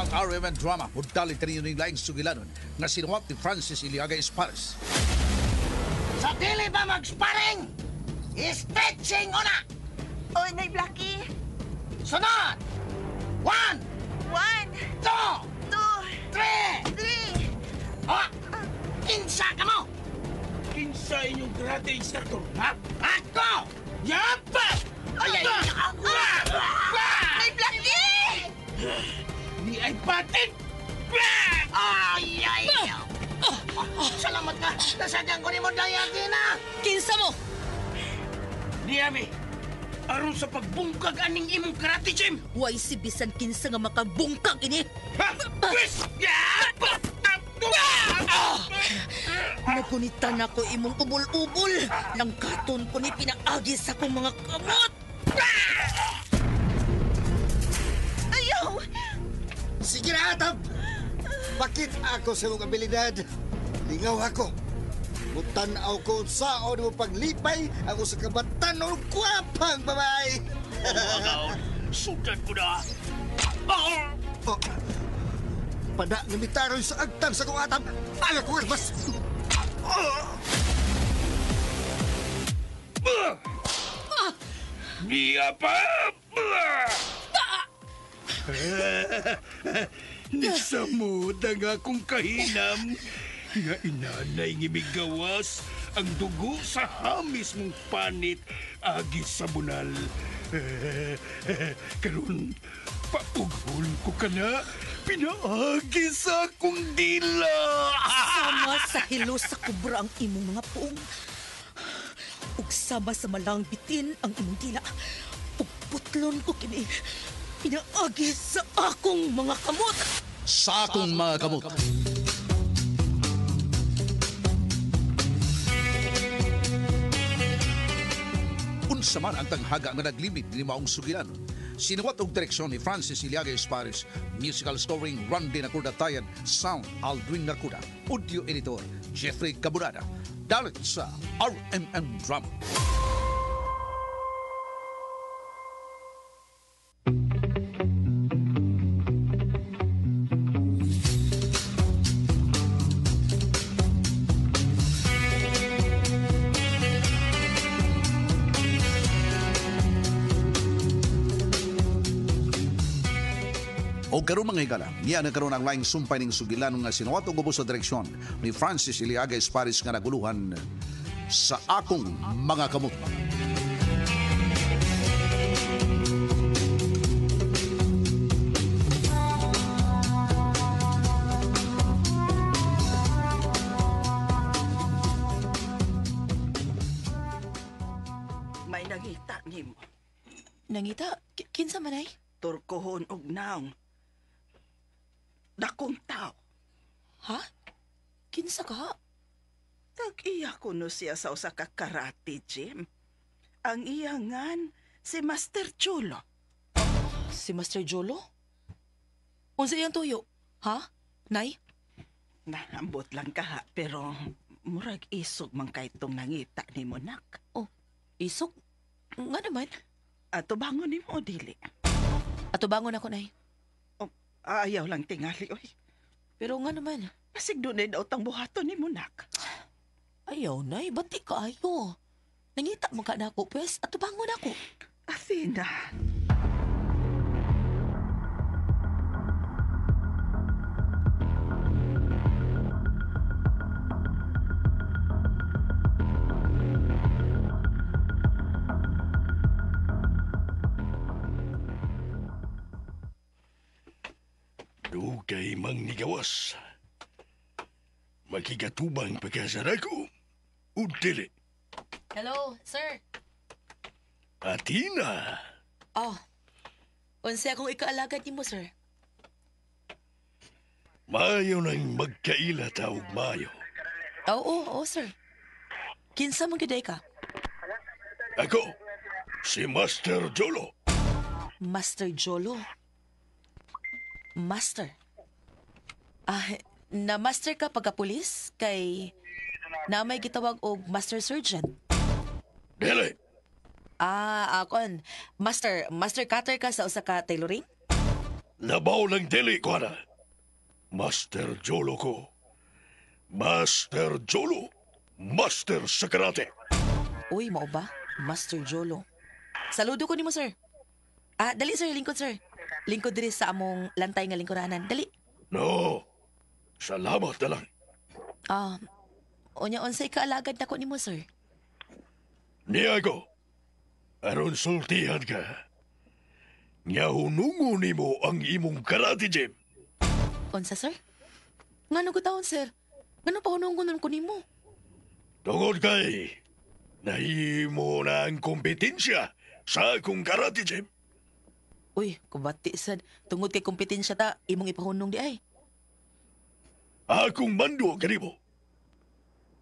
Ang RMN drama mudali kanino ning laing sugilanon nga sinuwat ni Francis Iliaga Espares. Sa dili ba mag-sparring? Stretching una! Oy, Nay Blackie. Sunod! 1, 1, 2, 2, 3! 3. O! Kinsa ka mo! Kinsa inyong karate instructor, ha? Ako! Yapa! Ay! Nay Blackie! Ni ay patin! Ay! Salamat ka! Nasadyan ko ni mo dayati na! Kinsa mo? Ni Ami, aron sa pagbungkag aning imong karate gym! Way si bisan kinsa nga makabungkag ini. Ha? Pwes! Yapa! Nagunitan ako imong ubol-ubol. Langkaton ko ni pinaagi sa kong mga kamot. Ayaw! Sige na, Atab! Bakit ako sa mong abilidad? Lingaw ako. Mutanaw ko saan mo paglipay ako sa kabatan o kwapang babae. Sudan ko na! Oh, pada namitaroy sa agtang sa kong Atab. Ayaw ko mas. Ni apa? Nisamod ang akong kahinam nga inanay ngimigawas ang dugo sa hamis mong panit agi sa bunal. Karon paughol ko ka na pinaagi sa akong dila. Sama sa hilo sa kubra ang imong mga puong. Ug sama sa malang bitin ang imong dila. Ug putlon ko kini pinaagi sa akong mga kamot. Sa akong mga kamot. Unsa man ang tanghaga nga naglimit ni maong sugilanon. Sinuwat og direksyon ni Francis Iliaga Espares, musical scoring Randy Nakurdatayan, sound Aldwin Nakuda, audio editor Jeffrey Cabunada. Dalit sa RMN Drama. O karon mga higala, niya nagkaroon ang laing sumpay ning sugilan nga sinuwat og ubos sa direksyon ni Francis Iliaga Espares nga naguluhan sa akong mga kamot. May nangita ni mo. Nangita, kinsa man ay? Turkohon og naong. Dakong tao. Ha? Kinsa ka? Tag-iya ko no siya sa usa ka karate gym. Ang iyangan si Master Chulo. Si Master Jolo? Unsa iyang tuyo? Ha? Nay? Naambot lang ka ha, pero murag isog man kay itong nangita ni mo nak. Oh, isok? Nga naman. Ato bangon ni mo, dili. Ato bangon ako, Nay. Oh, ayaw lang tingali, oy. Pero nga naman. Masig doon ay daw tang buhaton ni mo nak. Ayaw, Nay. Ba't di ka ayo? Nangita mo ka na ako, pwes. Ato bangon ako. Athena. Dugay mang nigawas. Makigatubang pagkasara ko. Udili. Hello, sir. Athena. Oh, unsa akong ikaalagad ni mo, sir? Mayo nang magkaila tao, mayo. Oo, sir. Kinsa mong giday ka? Ako, si Master Jolo. Master Jolo. Master. Na-master ka pagka-pulis kay na may gitawag og Master Surgeon. Dili. Akon. Master cutter ka sa usa ka tailoring? Labaw ng dili ko na. Master Jolo ko. Master Jolo. Master sa karate. Uy, mao ba? Master Jolo. Saludo ko nimo, sir. Dali, sir. Lingkod, sir. Lingkod diri sa among lantay nga lingkuranan. Dali. No. Salamat na lang. Unya unsay kaalagad nako nimo, sir? Niago. Aron sultihan ka. Nga hunungo nimo ang imong karate gym. Unsa, sir? Ngano gutawon, sir? Ngano pa hunungon ko nimo? Tungod kay nahimo na ang kompetensya sa akong karate gym. Uy, kubati sad. Tungod kay kompetensya ta, imong ipahunong di ay. Akong mando kanimo.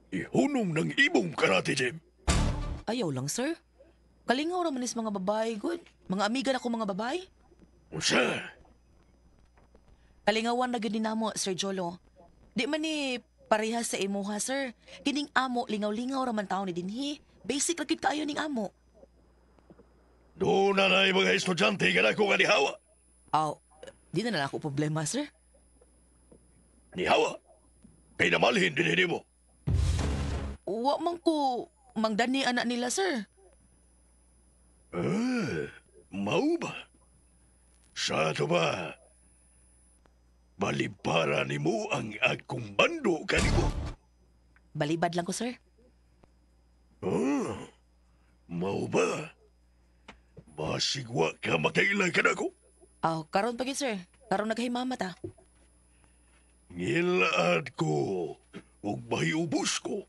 Ihunong ng imong karate gym. Ayaw lang, sir. Kalingaw raman is mga babae, good. Mga amiga na ko mga babae. Unsa? Kalingawan na gyud ni namo, Sir Jolo. Di man ni parehas sa imuha, sir. Kining amo, lingaw-lingaw raman tao ni dinhi. Basic lang gyud kaayo ning amo. Doon na na mga estudyante ka na kung anihawa. Di na ako problema, sir. Nihawa. Kay namalhin din mo. Wa man ko mangdani anak nila, sir. Mau ba? Sa ato ba? Balibara ni mo ang akong bando kanimo. Balibad lang ko, sir. Mau ba? Masigwa ka makailan ka na ko. Karon pa gyud, sir. Karon nagahimama ta. Ngilaad ko. Ug mahiubos ko.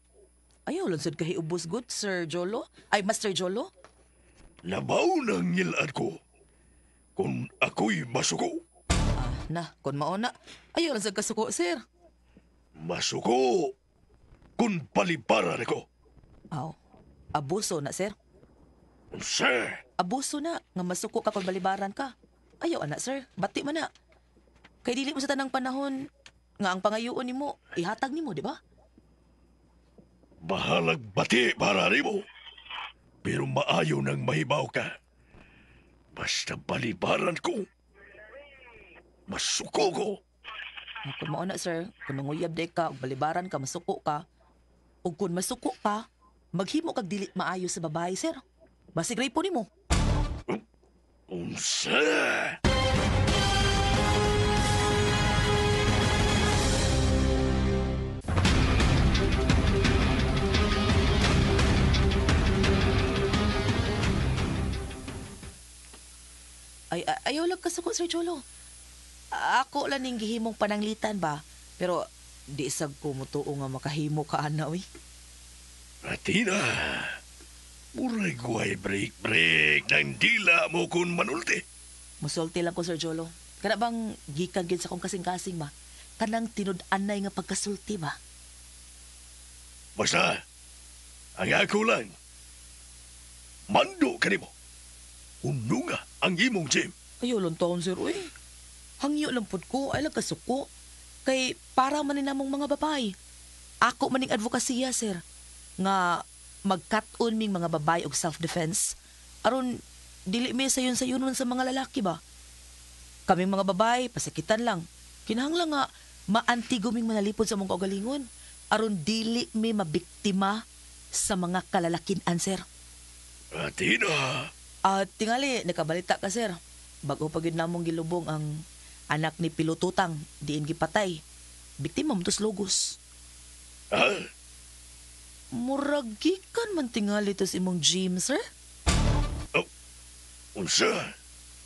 Ayaw lang sad kahiubos good, Sir Jolo. Ay, Master Jolo. Labaw ng ngilaad ko. Kung ako'y masuko. Kung mauna. Ayaw lang sad kasuko, sir. Masuko. Kung palibaran ako. Abuso na, sir. Sir. Abuso na. Nga masuko ka kung balibaran ka. Ayaw, anak, sir. Bati man na. Kay dili mo sa tanang panahon nga ang pangayoon nimo ihatag nimo, di ba? Bahalag bati para mo. Pero maayo nang mahibaw ka. Basta balibaran ko. Masuko ko. Kung mauna, sir, kung nanguyab day ka, balibaran ka, masuko ka, o kung masuko ka, maghimo kag dili maayo sa babae, sir. Basig ray po nimo. Unsa? Ayaw lang kasuko, Sir Jolo. Ako lang ning gihimong pananglitan ba? Pero di isag ko mutuo nga makahimo ka ana, uy. Atina, muray guay break ng dila mo kun manulti. Musulti lang ko, Sir Jolo. Kana bang gikan gid sa kong kasing-kasing ba? Kanang tinud-anay nga pagkasulti ba? Basta, ang ako lang, mando ka nimo. Ununga ang imong gym. Ayaw lang taon, sir, uy. Hangyo lang pud ko, ay lang kasuko. Kay para man ni namong mga babae. Ako maning advokasya, sir. Nga magkat-on ming mga babae og self-defense. Aron, dili may sayon-sayonon sa mga lalaki ba? Kaming mga babae, pasakitan lang. Kinahanglan nga, maantiguming manalipod sa mga kaugalingon. Aron dili may mabiktima sa mga kalalakinan, sir. Atina. Tingali, nakabalita ka, sir. Bago pa gid namong gilubong ang anak ni Pilotutang, diin gipatay. Biktima mo tos logos. Muragikan man tingali tos imong gym, sir? Unsa?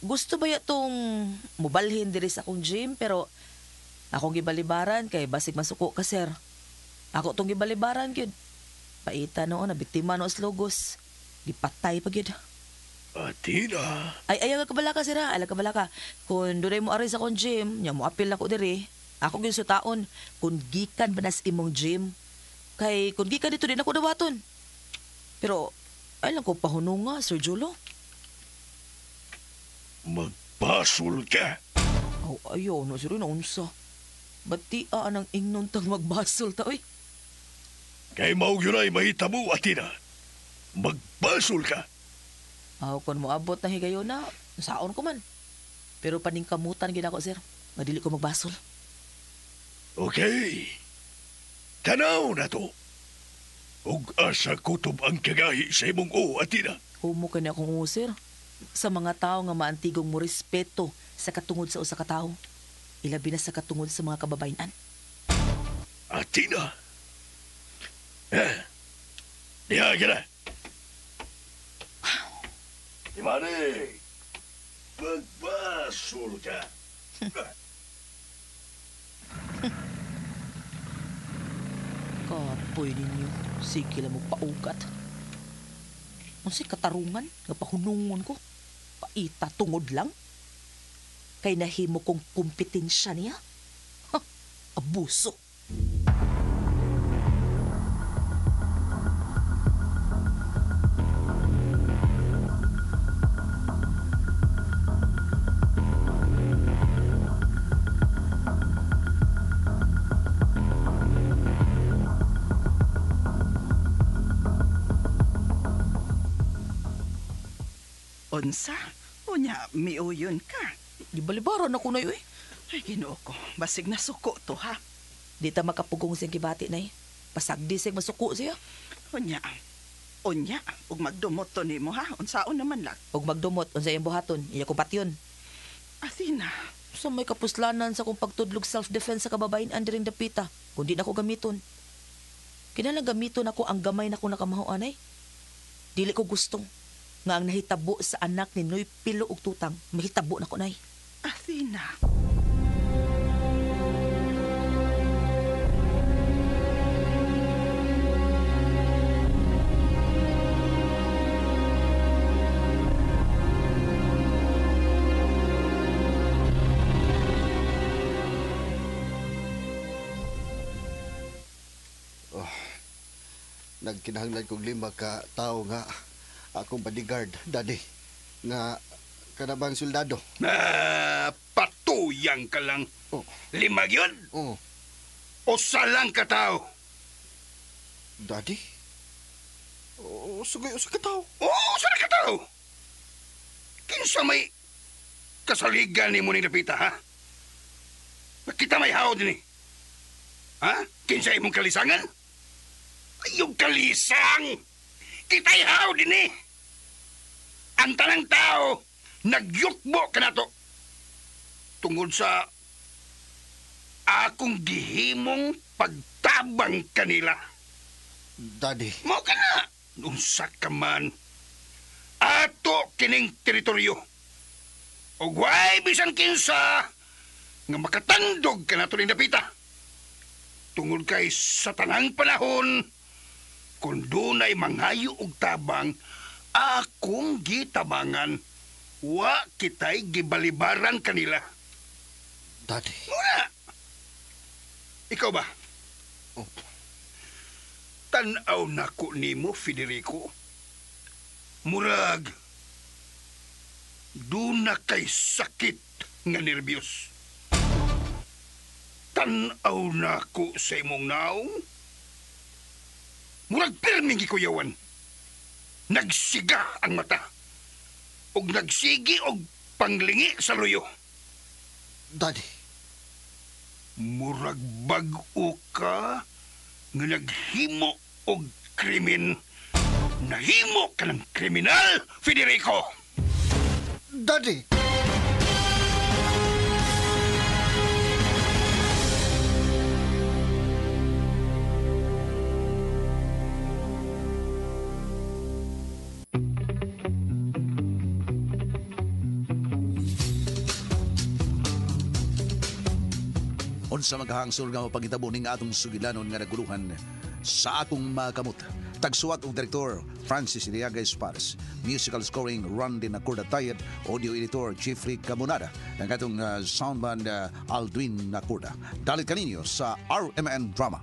Gusto ba itong mubalhin diri sa akong gym, pero akong gibalibaran kay basig masuko ka, sir. Ako tong gibalibaran, gyud. Paita noon na biktima no logos. Gipatay pa gyud. Atina. Ayaw ka bala ka, sir, ha? Ayaw ka bala ka. Kung doon mo aray sa akong gym, niya mo apil ako diri. Ako gyud sa taon, kung gikan ba nas imong gym, kay kung gikan dito din ako dawaton. Pero, ay lang ko pahunong nga, Sir Jolo. Magbasol ka. Ayaw na, sir, na unsa. Bati ang ingnon tang magbasol ta, oy. Kay maug yun ay mahitabo, Atina. Magbasol ka. Kung mo abot na higayon na, saon ko man. Pero paningkamutan gid ako, sir. Nga dili ko magbasol. Okay. Tanaw na to. Ug asa kutob ang kagahi sa imong atina. Humo kani akong sir. Sa mga tao nga maantigong mo respeto sa katungod sa usa ka tawo. Ilabi na sa katungod sa mga kababayan. Atina? Diha ka na. Imani, magbasol ka. Kapoy ninyo. Sige lang mo paugat. Unsay katarungan nga pahunungon ko? Paita tungod lang? Kay nahimo kong kompetensya niya? Ha, abuso. Unsa? Unya, miuyon ka. Gibalibaran ako na yun eh. Ay, Ginoo ko. Basig na suko to, ha? Di ta makapugong siyang kibati na eh. Pasagdi siyang masuko siya. Unya, ug magdumot to nimo, ha? Unsaon naman lang. Huwag magdumot, unsay iyang buhaton, iya ko patyon. Athena, Sa may kapuslanan sa kong pagtudlog self-defense sa kababayan andering dapita, kundi na ko gamiton. Kinalang gamiton ako ang gamay na ko nakamahuan ay. Dili ko gustong nga ang nahitabo sa anak ni Noy Pilo ug Tutang, mahitabo na ko nay. Athena. Nagkinahanglan kong 5 ka tao nga akong bodyguard, daddy. Nga kanabang soldado. Patuyang ka lang. Oh. 5 yun? Oh, Usa lang ka tao. daddy? Oh, sugay usa ka tao. Oo, usa lang ka tao. Kinsa may kasaligan ni mo ni Lapita, ha? Nakita may hao din eh. Ha? Kinsa imong kalisangan? Yung kalisang! Kita'y hao din eh! Ang tanang tao, nagyukbo ka na to. Tungod sa akong gihimong pagtabang kanila. Daddy, Mo ka na! Unsa ka man. Ato kining teritoryo. O guay bisan kinsa nga makatandog ka na to ni Napita. Tungod kay sa tanang panahon, kung dunay mangayo og tabang, akong gitabangan, wa kitay gibalibaran kanila. daddy. Muna! Ikaw ba? Oh, Tanaw na ko nimo, Federico. Murag, duna kay sakit nga nervyos. Tanaw na ko sa imong naong. Murag pirming gikuyawan. Nagsiga ang mata. Og nagsigi og panglingi sa luyo. daddy. Murag bag-o ka nga naghimo og krimen. Nahimo ka ng kriminal, Federico! Daddy! Unsa maghahangsol nga pagitabo ning atong sugilanon nga naguluhan sa akong makamot. Tagsuwat og direktor Francis Iliaga Espares, musical scoring Randy Nacorda Tayed, audio editor Jeffrey Camonada, ang atong soundman Aldwin Nacorda. Dalit kaninyo sa RMN Drama.